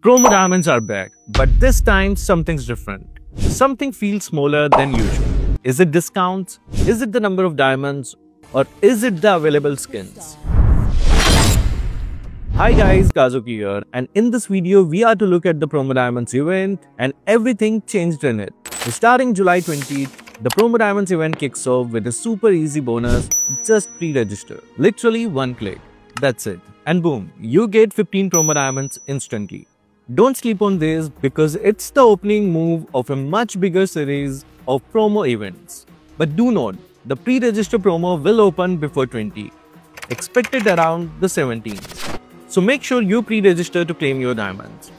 Promo diamonds are back, but this time something's different. Something feels smaller than usual. Is it discounts? Is it the number of diamonds? Or is it the available skins? Hi guys, Kazuki here, and in this video we are to look at the Promo Diamonds event and everything changed in it. Starting July 20th, the Promo Diamonds event kicks off with a super easy bonus, just pre-register. Literally one click. That's it. And boom, you get 15 Promo Diamonds instantly. Don't sleep on this because it's the opening move of a much bigger series of promo events. But do note, the pre-register promo will open before 20, expected around the 17th. So make sure you pre-register to claim your diamonds.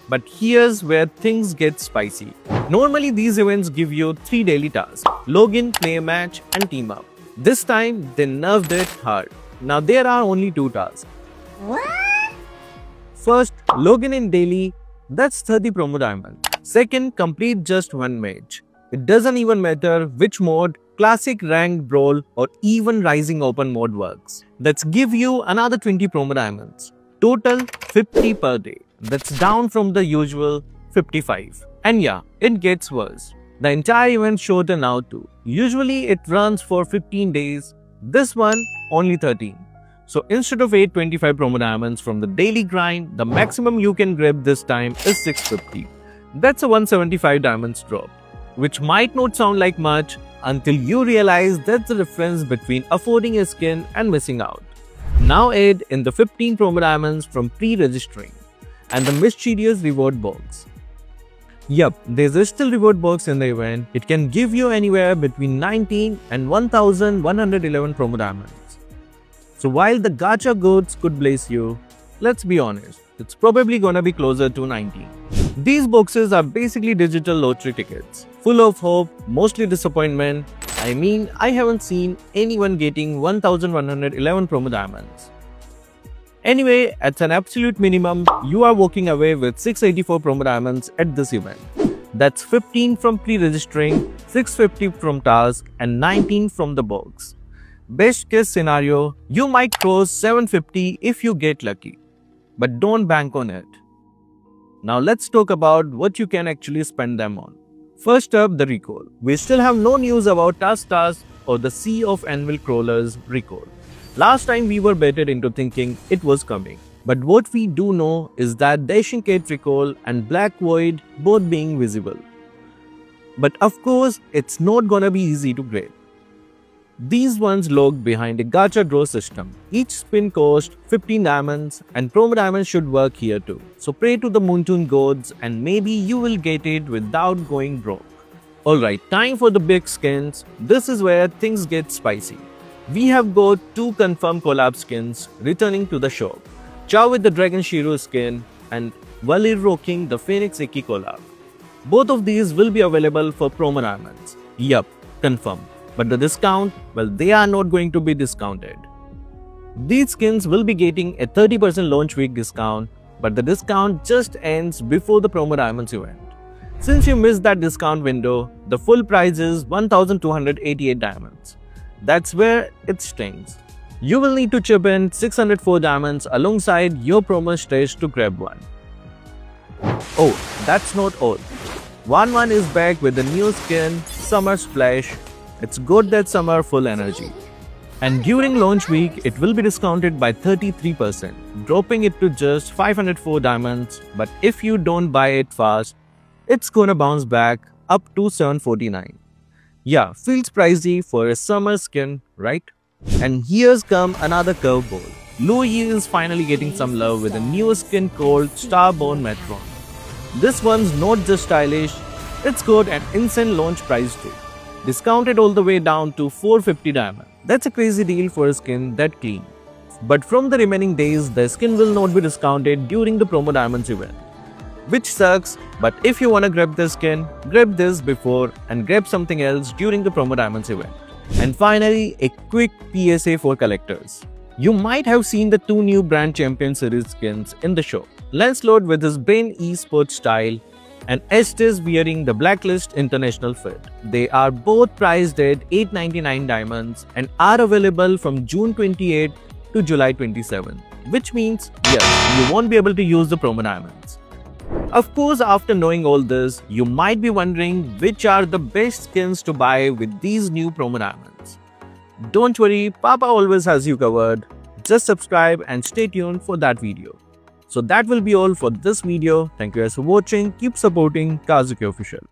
But here's where things get spicy. Normally these events give you 3 daily tasks: login, play a match and team up. This time they nerfed it hard. Now there are only 2 tasks. What? First, login in daily, that's 30 promo diamonds. Second, complete just 1 match. It doesn't even matter which mode, classic, ranked, brawl or even rising open mode works. That's give you another 20 promo diamonds. Total 50 per day. That's down from the usual 55. And yeah, it gets worse. The entire event shortened out too. Usually it runs for 15 days. This one only 13. So instead of 825 promo diamonds from the daily grind, the maximum you can grab this time is 650. That's a 175 diamonds drop, which might not sound like much until you realize that's the difference between affording a skin and missing out. Now add in the 15 promo diamonds from pre-registering and the mischievous reward box. Yup, there's a still reward box in the event. It can give you anywhere between 19 and 1111 promo diamonds. So while the gacha goods could bless you, let's be honest, it's probably gonna be closer to 19. These boxes are basically digital lottery tickets, full of hope, mostly disappointment. I mean, I haven't seen anyone getting 1111 promo diamonds. Anyway, at an absolute minimum, you are walking away with 684 promo diamonds at this event. That's 15 from pre-registering, 650 from task and 19 from the box. Best case scenario, you might cross 750 if you get lucky. But don't bank on it. Now let's talk about what you can actually spend them on. First up, the recall. We still have no news about Task Stars or the Sea of Anvil Crawlers recall. Last time we were baited into thinking it was coming. But what we do know is that Dashing Cat recall and Black Void both being visible. But of course, it's not gonna be easy to grab. These ones lurk behind a gacha draw system. Each spin costs 15 diamonds and promo diamonds should work here too. So pray to the Moontoon gods and maybe you will get it without going broke. Alright, time for the big skins. This is where things get spicy. We have got 2 confirmed collab skins returning to the shop. Chao with the Dragon Shiro skin and Valir rocking the Phoenix Ikki collab. Both of these will be available for promo diamonds. Yup, confirmed. But the discount, well, they are not going to be discounted. These skins will be getting a 30% launch week discount, but the discount just ends before the Promo Diamonds event. Since you missed that discount window, the full price is 1288 diamonds. That's where it stings. You will need to chip in 604 diamonds alongside your promo stash to grab one. Oh, that's not all. 1-1 is back with the new skin, Summer Splash. It's got that summer full energy. And during launch week, it will be discounted by 33%, dropping it to just 504 diamonds. But if you don't buy it fast, it's gonna bounce back up to 749. Yeah, feels pricey for a summer skin, right? And here's come another curveball. Louis is finally getting some love with a new skin called Starborn Metron. This one's not just stylish, it's got an insane launch price too. Discounted all the way down to 450 diamonds. That's a crazy deal for a skin that clean. But from the remaining days, the skin will not be discounted during the Promo Diamonds event. Which sucks, but if you wanna grab the skin, grab this before and grab something else during the Promo Diamonds event. And finally, a quick PSA for collectors. You might have seen the 2 new Brand Champion series skins in the shop. Lancelot with his Brain Esports style and Estes wearing the Blacklist International fit. They are both priced at 899 diamonds and are available from June 28 to July 27, which means yes, you won't be able to use the promo diamonds. Of course, after knowing all this, you might be wondering which are the best skins to buy with these new promo diamonds. Don't worry, Papa always has you covered. Just subscribe and stay tuned for that video. So that will be all for this video. Thank you guys for watching. Keep supporting Kazuki Official.